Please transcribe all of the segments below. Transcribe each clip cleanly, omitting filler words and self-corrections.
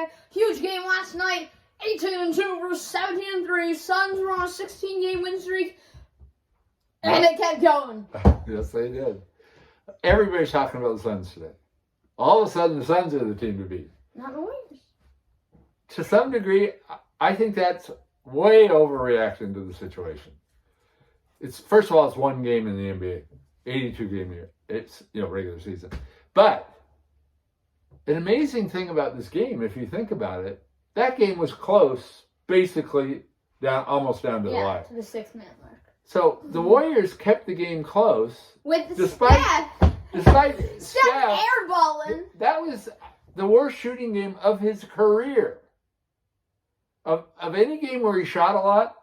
NCAA. Huge game last night. 18-2 versus 17-3. Suns were on a 16-game win streak. And it kept going. Yes, they did. Everybody's talking about the Suns today. All of a sudden, the Suns are the team to beat. Not the Warriors. To some degree, I think that's way overreaction to the situation. First of all, it's one game in the NBA, 82 game year. It's regular season. But an amazing thing about this game, if you think about it, that game was close, basically almost down to the line. To the 6-minute mark. So the Warriors kept the game close. With despite Steph airballing. That was the worst shooting game of his career. Of any game where he shot a lot.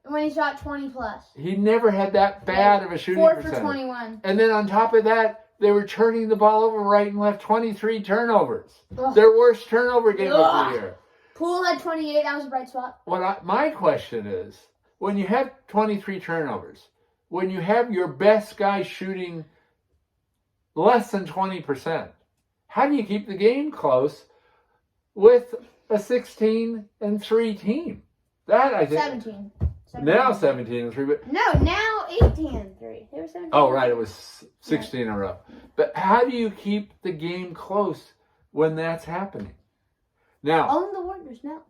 When he shot 20 plus. He never had that bad of a shooting percentage. 4 for 21. And then on top of that, they were turning the ball over right and left, 23 turnovers. Ugh. Their worst turnover game of the year. Poole had 28. That was a bright spot. My question is, when you have 23 turnovers, when you have your best guy shooting less than 20%, how do you keep the game close with a 16-3 team? That, I think... 17. Now 17-3, but... No, now 18-3. They were 17. Oh, right, it was 16 in a row. But how do you keep the game close when that's happening? Now... Own the Warriors now.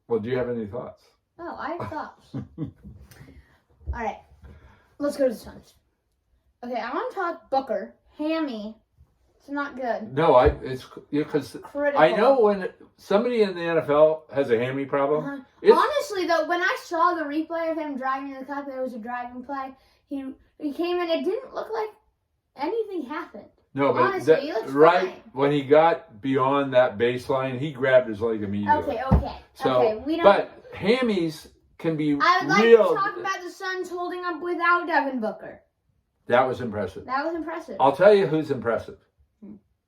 Well, do you have any thoughts? Oh, I have thoughts. All right, let's go to the Suns. Okay, I want to talk Booker. Hammy. It's not good. No, it's because I know when somebody in the NFL has a hammy problem. Honestly, though, when I saw the replay of him driving to the cup, there was a driving play. He came in. It didn't look like anything happened. No, but honestly, he looks right fine. When he got beyond that baseline, he grabbed his leg immediately. Okay. So, we don't. But hammies can be real. I would like to talk about the Suns holding up without Devin Booker. That was impressive. I'll tell you who's impressive.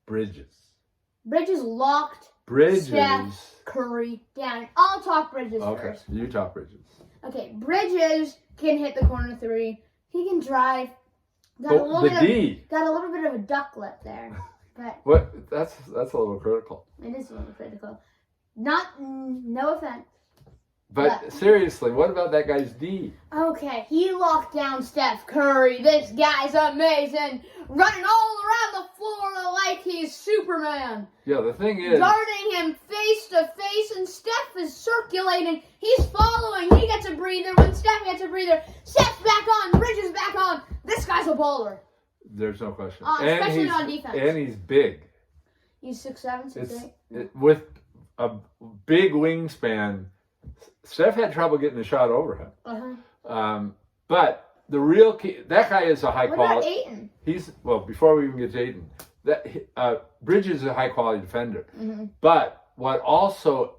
Bridges locked Steph Curry down. I'll talk Bridges first. Okay, you talk Bridges. Okay, Bridges can hit the corner three. He can drive. Got a little bit of a duck lip there. But that's a little critical. It is a little critical. No offense. But seriously, what about that guy's D? Okay, he locked down Steph Curry. This guy's amazing. Running all around the floor like he's Superman. Yeah, the thing is... Guarding him face to face, and Steph is circulating. He's following. He gets a breather. When Steph gets a breather, Steph's back on. Bridges back on. This guy's a bowler. There's no question. Especially on defense. And he's big. He's 6'7", 6'8". With a big wingspan... Steph had trouble getting the shot over him. But the real key, that guy is a high quality. What about Ayton? Before we even get to Ayton, Bridges is a high quality defender. Mm-hmm. But what also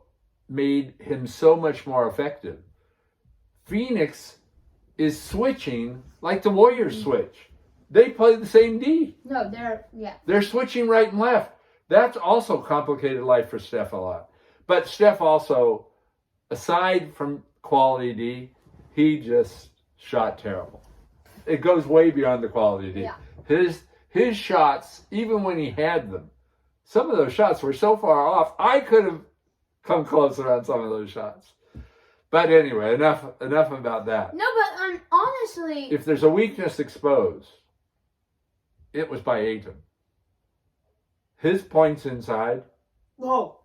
made him so much more effective, Phoenix is switching like the Warriors switch. They play the same D. No, they're switching right and left. That's also complicated life for Steph a lot. But Steph also, aside from quality D, he just shot terrible. It goes way beyond the quality D. Yeah. His shots, even when he had them, some of those shots were so far off, I could have come closer on some of those shots. But anyway, enough about that. No, but honestly... If there's a weakness exposed, it was by Ayton. His points inside... Whoa.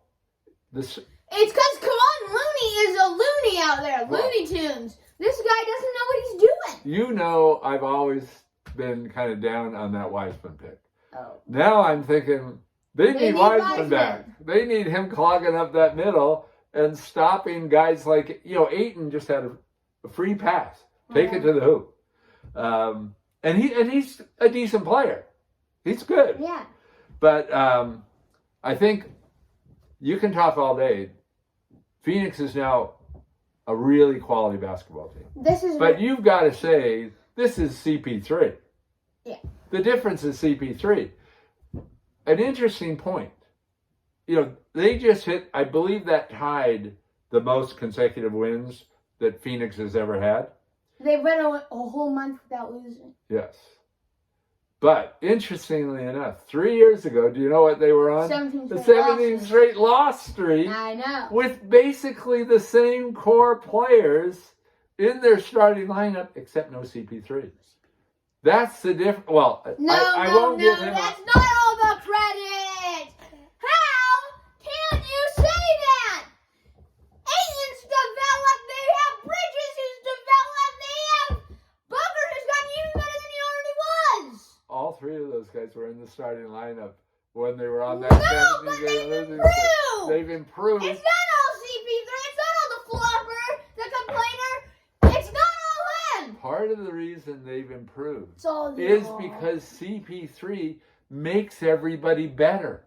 It's because, come on, Looney is a loony out there. Well, Looney Tunes. This guy doesn't know what he's doing. You know, I've always been kind of down on that Wiseman pick. Oh. Now I'm thinking, they need Wiseman back. They need him clogging up that middle and stopping guys like, Ayton just had a free pass. Take it to the hoop. And he's a decent player. He's good. Yeah. But I think you can talk all day. Phoenix is now a really quality basketball team. But you've got to say, this is CP3. Yeah. The difference is CP3. An interesting point. They just hit, I believe that tied the most consecutive wins that Phoenix has ever had. They went a whole month without losing. Yes. But interestingly enough, 3 years ago, do you know what they were on? 17 The straight 17 losses. straight loss streak I know. with basically the same core players in their starting lineup, except no CP3. That's the difference. Well, I won't give him. That's not all the credit. How can you say that? Aiden's developed. They have Bridges who's developed. They have Booker who's gotten even better than he already was. All three of those guys were in the starting lineup when they were on that No, 17 but game they've losing improved. streak. They've improved. It's not all CP3. It's not all the flopper, the complainer. It's not all him. Part of the reason they've improved It's all is because CP3 makes everybody better.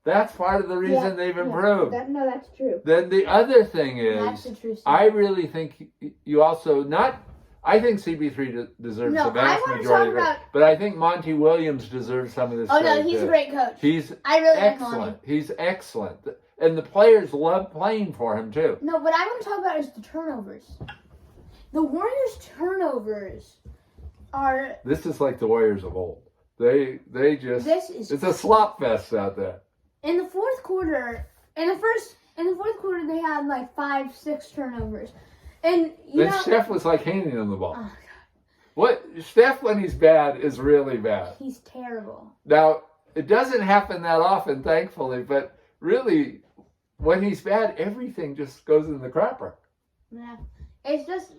That's part of the reason they've improved. No, that's true. Then the other thing That's is, the true I really think you also not. I think CP3 deserves No, the vast I wanna majority talk of it, about- but I think Monty Williams deserves some of this. Oh no, credit, he's too. a great coach. He's I really like excellent. Monty. He's excellent, and the players love playing for him too. No, what I want to talk about is the turnovers. The Warriors' turnovers are. This is like the Warriors of old. They just. This is It's a slop fest out there. in the fourth quarter. In the fourth quarter, they had like 5-6 turnovers, and Then Steph was like handing them the ball. Oh, God. What Steph, when he's bad, is really bad. He's terrible. Now, it doesn't happen that often, thankfully, but really, when he's bad, everything just goes in the crapper. Yeah, it's just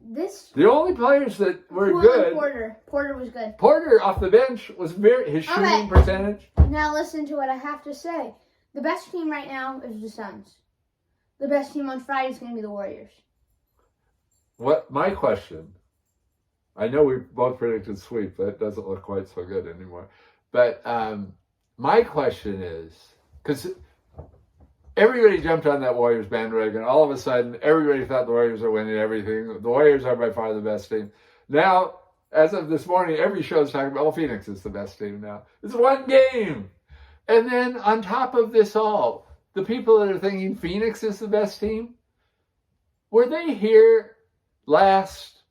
this. The only players that were Porter, good, Porter was good. Porter off the bench was his shooting Okay. percentage. Now listen to what I have to say. The best team right now is the Suns. The best team on Friday is going to be the Warriors. What my question? I know we both predicted sweep. That doesn't look quite so good anymore. But my question is, because everybody jumped on that Warriors bandwagon. All of a sudden, everybody thought the Warriors are winning everything. The Warriors are by far the best team. Now, as of this morning, every show is talking about, well, Phoenix is the best team now. It's one game. And then on top of this all, the people that are thinking Phoenix is the best team, were they here last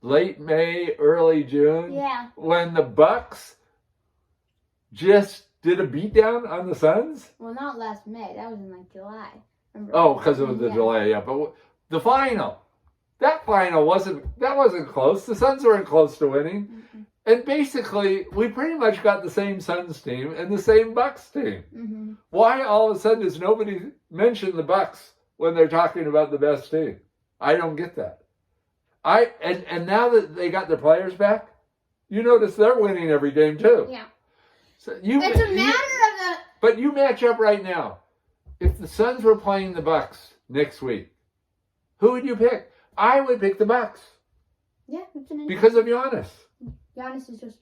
late May, early June? Yeah. When the Bucks just did a beatdown on the Suns? Well, not last May. That was in like July. Remember? Oh, because of the delay, yeah. But the final, that wasn't close. The Suns weren't close to winning. Mm-hmm. And basically, we pretty much got the same Suns team and the same Bucks team. Mm-hmm. Why all of a sudden does nobody mention the Bucks when they're talking about the best team? I don't get that. And now that they got their players back, you notice they're winning every game too. Yeah. So It's a matter of the. But you match up right now. If the Suns were playing the Bucks next week, who would you pick? I would pick the Bucks Yeah, it's an because of Giannis. Giannis is just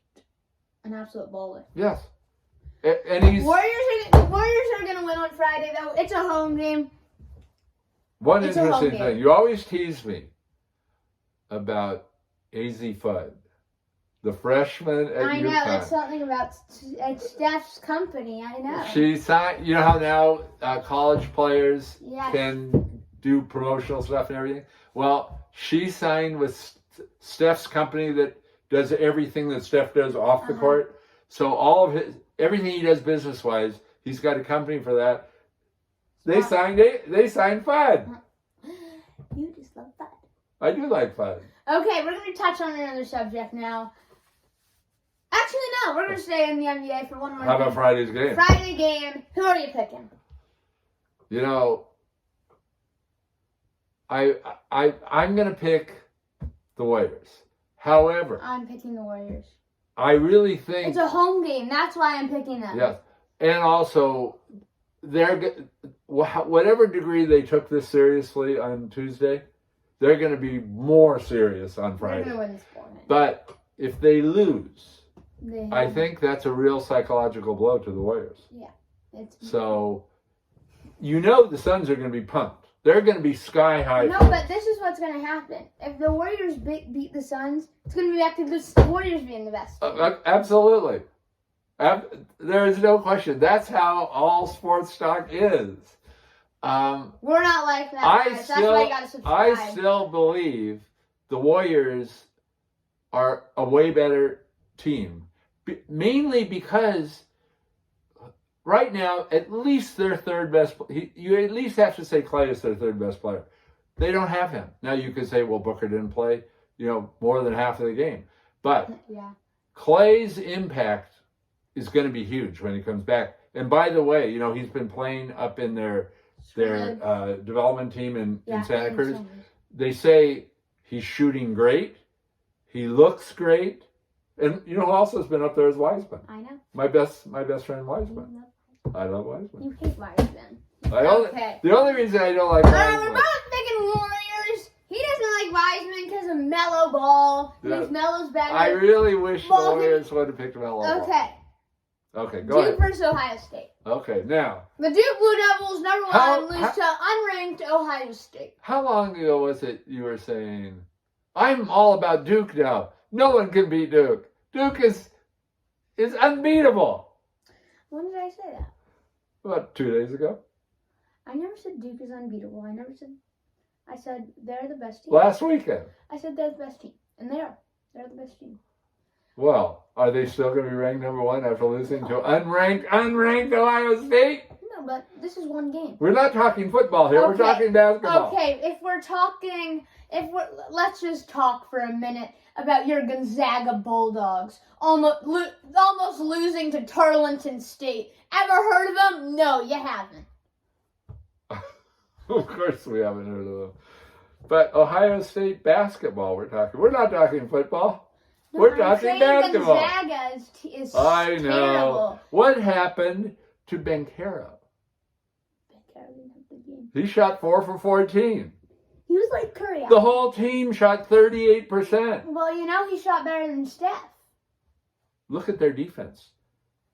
an absolute baller. Yes, and he's Warriors are going to win on Friday though. It's a home game. one It's a home interesting game. thing. You always tease me about AZ Fudd, the freshman at I know UConn. it's something about it's Steph's company. I know. She signed. You know how now college players Yes. can do promotional stuff and everything. Well, she signed with Steph's company that does everything that Steph does off the court. So all of everything he does business wise, he's got a company for that. They signed Fudd. You just love that. I do like Fudd. Okay, we're going to touch on another subject now. Actually, no, we're going to stay in the NBA for one more How game. about Friday's game? Friday game. Who are you picking? You know, I'm gonna pick the Warriors. However, I'm picking the Warriors. I really think It's a home game. That's why I'm picking them. yes, and also whatever degree they took this seriously on Tuesday, they're going to be more serious on They're Friday. going to win this ball game. But if they lose, They I have- think that's a real psychological blow to the Warriors. it's So, the Suns are going to be pumped. They're going to be sky high. No, but this is what's going to happen. If the Warriors beat the Suns, it's going to be back to the Warriors being the best. Absolutely. There is no question. That's how all sports talk is. We're not like that, I guys. That's why you got to subscribe. I still believe the Warriors are a way better team, mainly because right now, at least their third best. You at least have to say Clay is their third best player. They don't have him. Now you could say, well, Booker didn't play, more than half of the game. But Yeah. Clay's impact is going to be huge when he comes back. And by the way, he's been playing up in their development team in Santa Cruz. They say he's shooting great. He looks great. And who also has been up there is Wiseman. I know. My best friend Wiseman. I love Wiseman. You hate Wiseman. Okay. The only reason I don't like Wiseman. We're both picking Warriors. He doesn't like Wiseman because of Melo Ball. Because Melo's better. I really wish the Warriors would have picked Melo Ball. Okay. Okay, go ahead. Duke versus Ohio State. Okay, now. The Duke Blue Devils number one lose to unranked Ohio State. How long ago was it you were saying, I'm all about Duke now. No one can beat Duke. Duke is unbeatable. When did I say that? About 2 days ago. I never said Duke is unbeatable. I said they're the best team. Last weekend. I said they're the best team. And they are. They're the best team. Well, are they still going to be ranked number one after losing to unranked Ohio State? No, but this is one game. We're not talking football here. We're talking basketball. Okay, let's just talk for a minute about your Gonzaga Bulldogs almost losing to Tarleton State. Ever heard of them? No, you haven't. Of course we haven't heard of them. But Ohio State basketball we're talking. We're not talking football. No, we're talking basketball. Gonzaga is I know. terrible. What happened to Bencaro? Bencaro didn't have the game. He shot 4 for 14. He was like Curry. The whole team shot 38%. Well, he shot better than Steph. Look at their defense.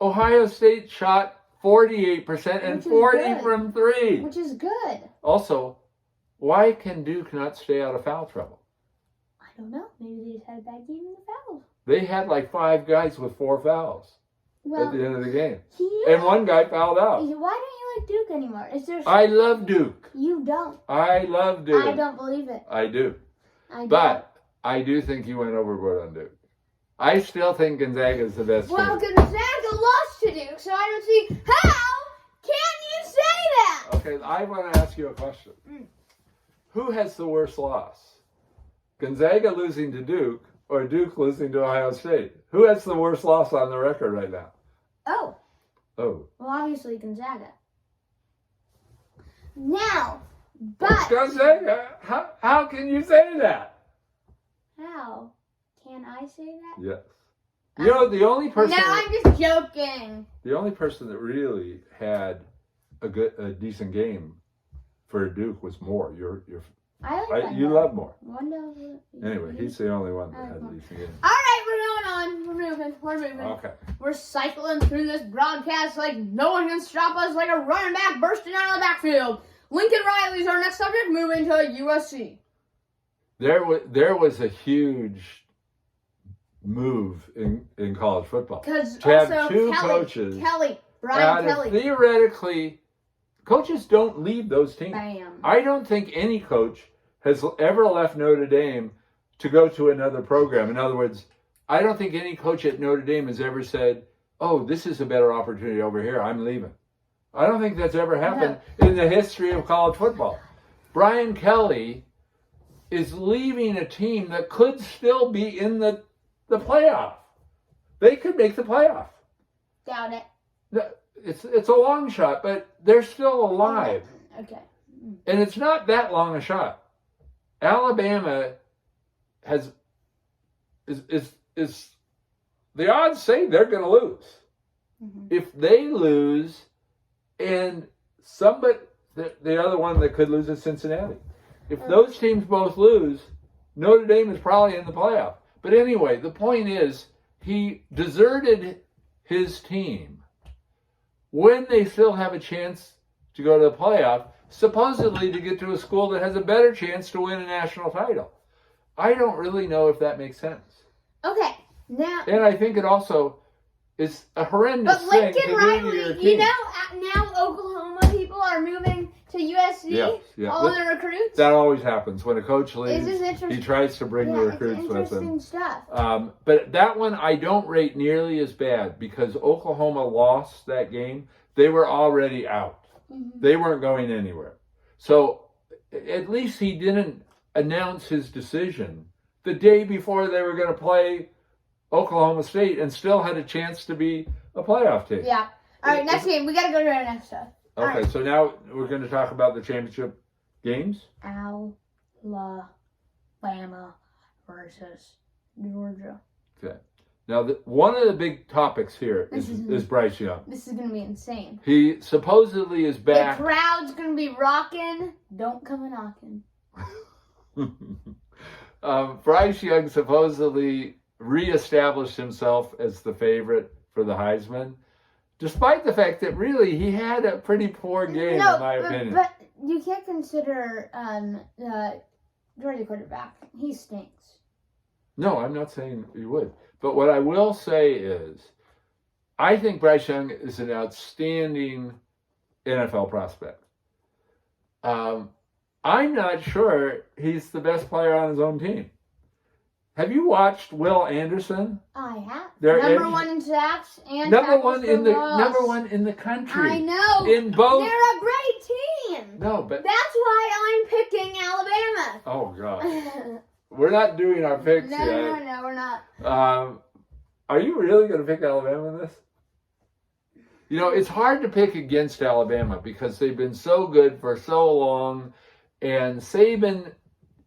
Ohio State shot 48% and 40 from 3. Which is good. Also, why can Duke not stay out of foul trouble? I don't know. Maybe they just had a bad game in the fouls. They had like 5 guys with 4 fouls at the end of the game. Yeah. And one guy fouled out. Why don't you like Duke anymore? I love Duke. You don't. I love Duke. I don't believe it. I do. I But I do think you went overboard on Duke. I still think Gonzaga is the best team. Well, Gonzaga lost to Duke, so I don't see how can you say that? Okay, I want to ask you a question. Who has the worst loss? Gonzaga losing to Duke or Duke losing to Ohio State? Who has the worst loss on the record right now? Oh. Well, obviously Gonzaga. Now, but... It's Gonzaga. How can you say that? How can I say that? Yes. The only person... No, I'm just joking. The only person that really had a decent game for Duke was Moore. You love Moore. Anyway, he's the only one that had a decent game. All right, we're going on. We're moving. Okay. We're cycling through this broadcast like no one can stop us, like a running back bursting out of the backfield. Lincoln Riley's our next subject, moving to USC. There was a huge move in college football. Because to have two coaches. Brian Kelly. Theoretically, coaches don't leave those teams. Bam. I don't think any coach has ever left Notre Dame to go to another program. In other words, I don't think any coach at Notre Dame has ever said, oh, this is a better opportunity over here, I'm leaving. I don't think that's ever happened in the history of college football. Brian Kelly is leaving a team that could still be in the playoff. They could make the playoff. Doubt it. It's a long shot, but they're still alive. Okay. And it's not that long a shot. Alabama is the odds say they're going to lose. Mm-hmm. If they lose, and the other one that could lose is Cincinnati. If those teams both lose, Notre Dame is probably in the playoff. But anyway, the point is, he deserted his team when they still have a chance to go to the playoff, supposedly to get to a school that has a better chance to win a national title. I don't really know if that makes sense. Okay, now... And I think it also is a horrendous thing to do to your team. Now Oklahoma people are moving to USC? Yeah. All the recruits? That always happens. When a coach leaves, This is interesting. he tries to bring the It's recruits with interesting him. stuff. But that one I don't rate nearly as bad because Oklahoma lost that game. They were already out. Mm-hmm. They weren't going anywhere. So at least he didn't announce his decision the day before they were going to play Oklahoma State and still had a chance to be a playoff team. Yeah. All right, next game. We got to go to our next stuff. Okay, right. So now we're going to talk about the championship games. Alabama versus Georgia. Okay. Now, one of the big topics here is Bryce Young. This is going to be insane. He supposedly is back. The crowd's going to be rocking. Don't come a-knocking. Bryce Young supposedly reestablished himself as the favorite for the Heisman, despite the fact that really he had a pretty poor game, in my opinion. But you can't consider Georgia quarterback. He stinks. No, I'm not saying you would. But what I will say is, I think Bryce Young is an outstanding NFL prospect. I'm not sure he's the best player on his own team. Have you watched Will Anderson? I have. Their number edge- one in sacks and number tackles one in for the loss. number one in the country. I know. In both. They're a great team. No, but That's why I'm picking Alabama. oh god, we're not doing our picks yet. No, we're not. Are you really going to pick Alabama in this? You know, it's hard to pick against Alabama because they've been so good for so long, and Saban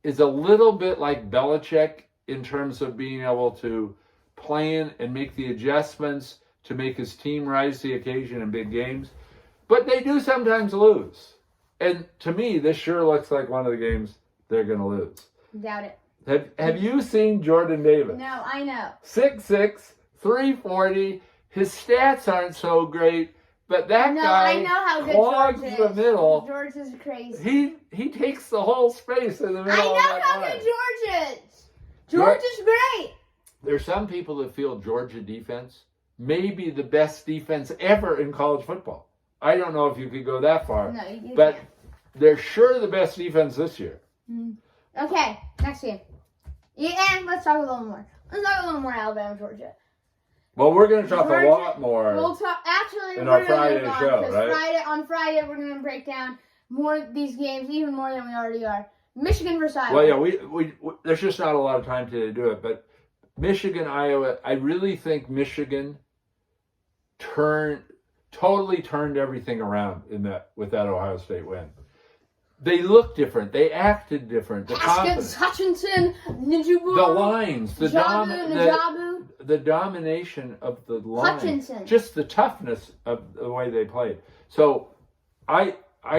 is a little bit like Belichick in terms of being able to plan and make the adjustments to make his team rise to the occasion in big games. But they do sometimes lose. And to me, this sure looks like one of the games they're going to lose. Doubt it. Have you seen Jordan Davis? No, I know. 6'6", 340. His stats aren't so great, but that guy I know how good clogs George is. the middle. George is crazy. He takes the whole space in the middle. I know of that how line. good George is. George is great. There's some people that feel Georgia defense may be the best defense ever in college football. I don't know if you could go that far, No, you but can't. they're sure the best defense this year. Okay, next game. Yeah, and let's talk a little more. Let's talk a little more Alabama, Georgia. Well, we're going to talk Georgia, a lot more. We'll talk. Actually, in we're our gonna Friday move on, show, 'cause right? On Friday, we're going to break down more of these games, even more than we already are. Michigan versus Iowa. Well, yeah, we there's just not a lot of time to do it, but Michigan, Iowa, I really think Michigan totally turned everything around with that Ohio State win. They looked different. They acted different. The Haskins, confidence, Hutchinson, Njoku, the lines, Njoku. the domination of the line, Hutchinson. just the toughness of the way they played. So I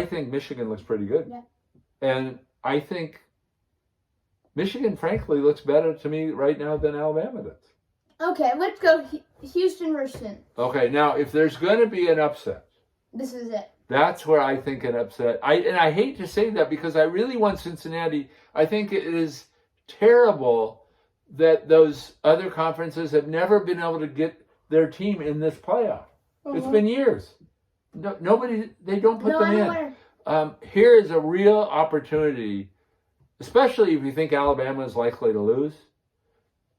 think Michigan looks pretty good. Yeah. And I think Michigan, frankly, looks better to me right now than Alabama does. Okay, let's go Houston versus Cincinnati. Okay, now if there's going to be an upset, This is it. that's where I think an upset. I hate to say that because I really want Cincinnati. I think it is terrible that those other conferences have never been able to get their team in this playoff. It's been years. Nobody, they don't put them in. Here is a real opportunity, especially if you think Alabama is likely to lose.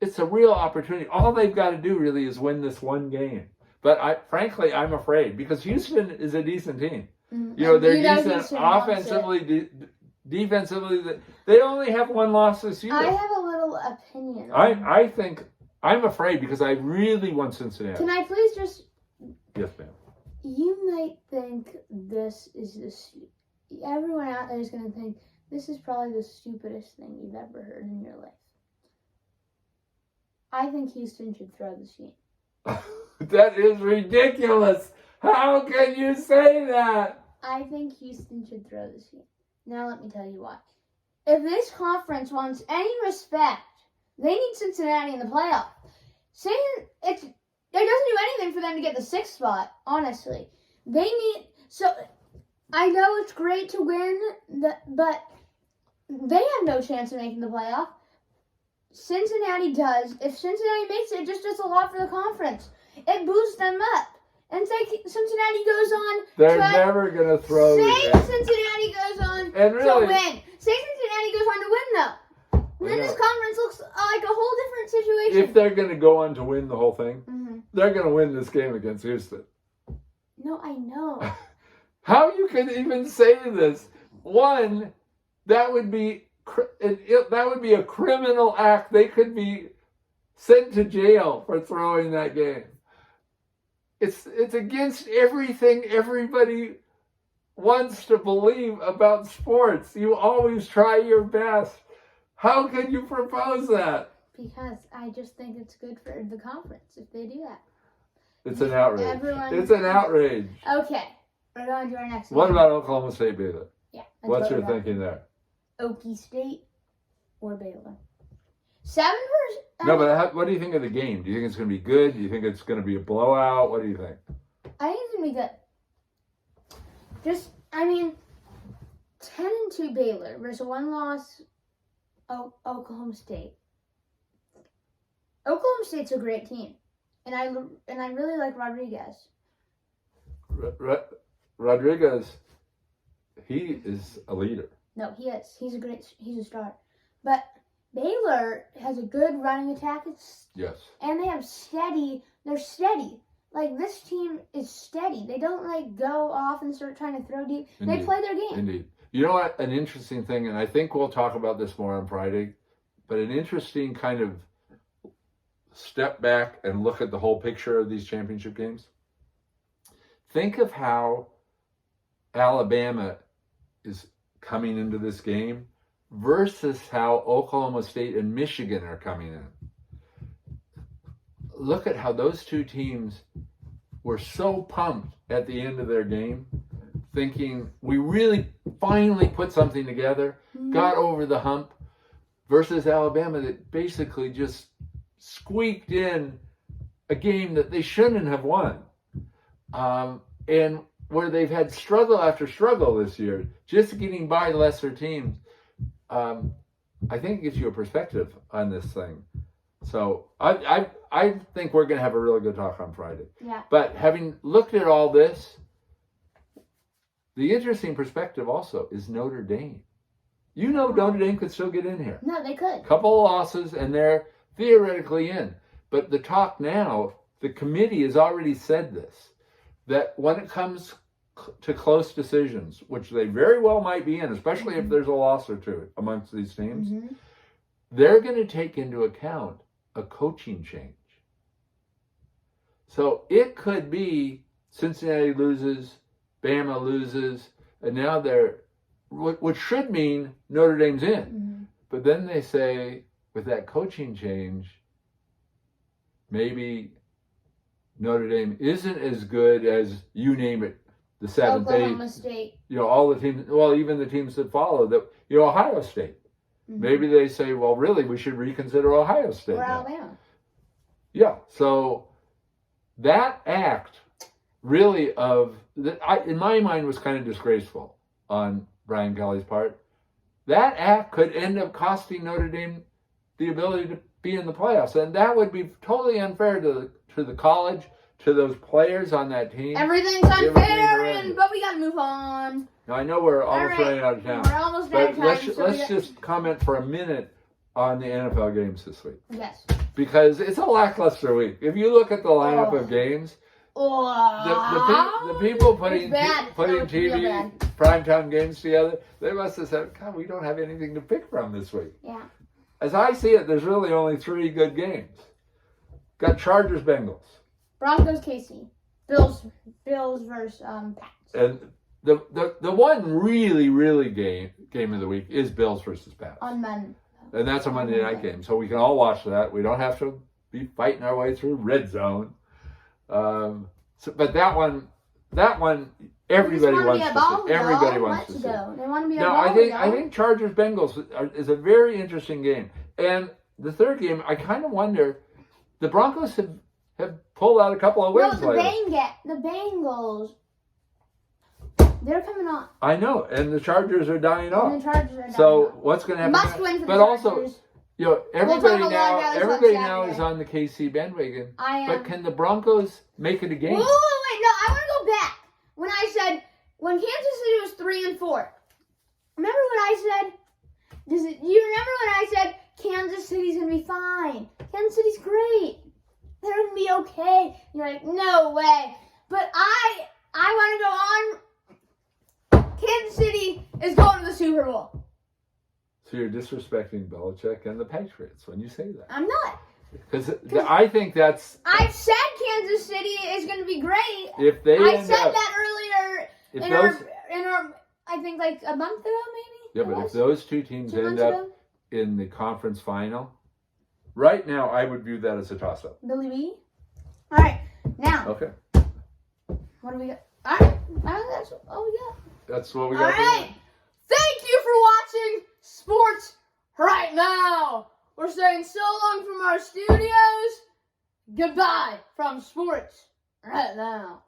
It's a real opportunity. All they've got to do really is win this one game. But frankly, I'm afraid because Houston is a decent team. You know, they're decent offensively, defensively. They only have one loss this year. I have a little opinion. I think I'm afraid because I really want Cincinnati. Can I please just? Yes, ma'am. You might think this is everyone out there is going to think this is probably the stupidest thing you've ever heard in your life. I think Houston should throw this game. That is ridiculous. How can you say that? I think Houston should throw this game. Now let me tell you why. If this conference wants any respect, they need Cincinnati in the playoff. It doesn't do anything for them to get the 6th spot, honestly. I know it's great to win, but they have no chance of making the playoff. Cincinnati does. If Cincinnati makes it, it just does a lot for the conference. It boosts them up. and say Cincinnati goes on They're to never going to throw the say game. Cincinnati goes on And really, to win. Say Cincinnati goes on to win, though. Then this conference looks like a whole different situation. if they're going to go on to win the whole thing, Mm-hmm. they're going to win this game against Houston. No, I know. How you can even say this? One, that would be a criminal act. They could be sent to jail for throwing that game. It's against everything everybody wants to believe about sports. You always try your best. How can you propose that? Because I just think it's good for the conference if they do that. It's an outrage. It's an outrage. Okay, we're going to our next What game. about Oklahoma State Baylor? Yeah. What's your thinking there? Okie State or Baylor? 7 versus... No, but what do you think of the game? Do you think it's going to be good? Do you think it's going to be a blowout? What do you think? I think it's going to be good. 10-2 Baylor versus 1-loss Oklahoma State. Oklahoma State's a great team. And I really like Rodriguez. Rodriguez, he is a leader. No, he is. He's a star. But Baylor has a good running attack. Yes. And they have they're steady. Like, this team is steady. They don't, go off and start trying to throw deep. Indeed. They play their game. Indeed. You know what? An interesting thing, and I think we'll talk about this more on Friday, but an interesting kind of step back and look at the whole picture of these championship games. Think of how Alabama is coming into this game versus how Oklahoma State and Michigan are coming in. Look at how those two teams were so pumped at the end of their game, thinking we really finally put something together, got over the hump, versus Alabama that basically just squeaked in a game that they shouldn't have won. And where they've had struggle after struggle this year, just getting by lesser teams, I think it gives you a perspective on this thing. So I think we're going to have a really good talk on Friday. Yeah. But having looked at all this, the interesting perspective also is Notre Dame. You know Notre Dame could still get in here. No, they could. Couple of losses and they're theoretically in. But the talk now, the committee has already said this, that when it comes to close decisions, which they very well might be in, especially if there's a loss or two amongst these teams, they're going to take into account a coaching change. So it could be Cincinnati loses, Bama loses, and now which should mean Notre Dame's in. But then they say, with that coaching change, maybe Notre Dame isn't as good as, you name it, the 7th, 8th. Oklahoma State. All the teams, well, even the teams that follow, Ohio State. Maybe they say, well, really, we should reconsider Ohio State. Or now. Alabama. Yeah, so that act really in my mind was kind of disgraceful on Brian Kelly's part. That act could end up costing Notre Dame the ability to be in the playoffs, and that would be totally unfair to the college, to those players on that team. Everything's unfair, but we got to move on. Now, I know we're almost running out of time. We're almost out of time. Let's just comment for a minute on the NFL games this week. Yes. Because it's a lackluster week. If you look at the lineup of games, the people putting TV primetime games together, they must have said, God, we don't have anything to pick from this week. Yeah. As I see it, there's really only 3 good games. Got Chargers, Bengals. Broncos, KC. Bills versus Pats. And the one really game of the week is Bills versus Pats. On Monday. And that's a Monday night game, so we can all watch that. We don't have to be fighting our way through red zone. But that one, everybody wants to see. Everybody wants to see. They want to be a now, I think Chargers Bengals is a very interesting game. And the third game, I kind of wonder. The Broncos have pulled out a couple of wins. No, the Bengals. They're coming on. I know, and the Chargers are dying off. And the Chargers are dying off. What's going to happen? Must win for but the also, Chargers. everybody now is on the KC bandwagon. I am. But can the Broncos make it a game? Wait, no, when Kansas City was 3-4. Remember what I said? You remember when I said Kansas City's gonna be fine? Kansas City's great. They're gonna be okay. You're like, no way. But I want to go on. Kansas City is going to the Super Bowl. So you're disrespecting Belichick and the Patriots when you say that. I'm not. Because I think that's... I've said Kansas City is going to be great. If they I said that earlier in our, I think like a month ago maybe? Yeah, but if those two teams end up in the conference final, right now I would view that as a toss-up. Billy B? All right, now. Okay. What do we got? All right, that's all we got. That's what we got. All right. Thank you for watching Sports Right Now. We're saying so long from our studios. Goodbye from Sports Right Now.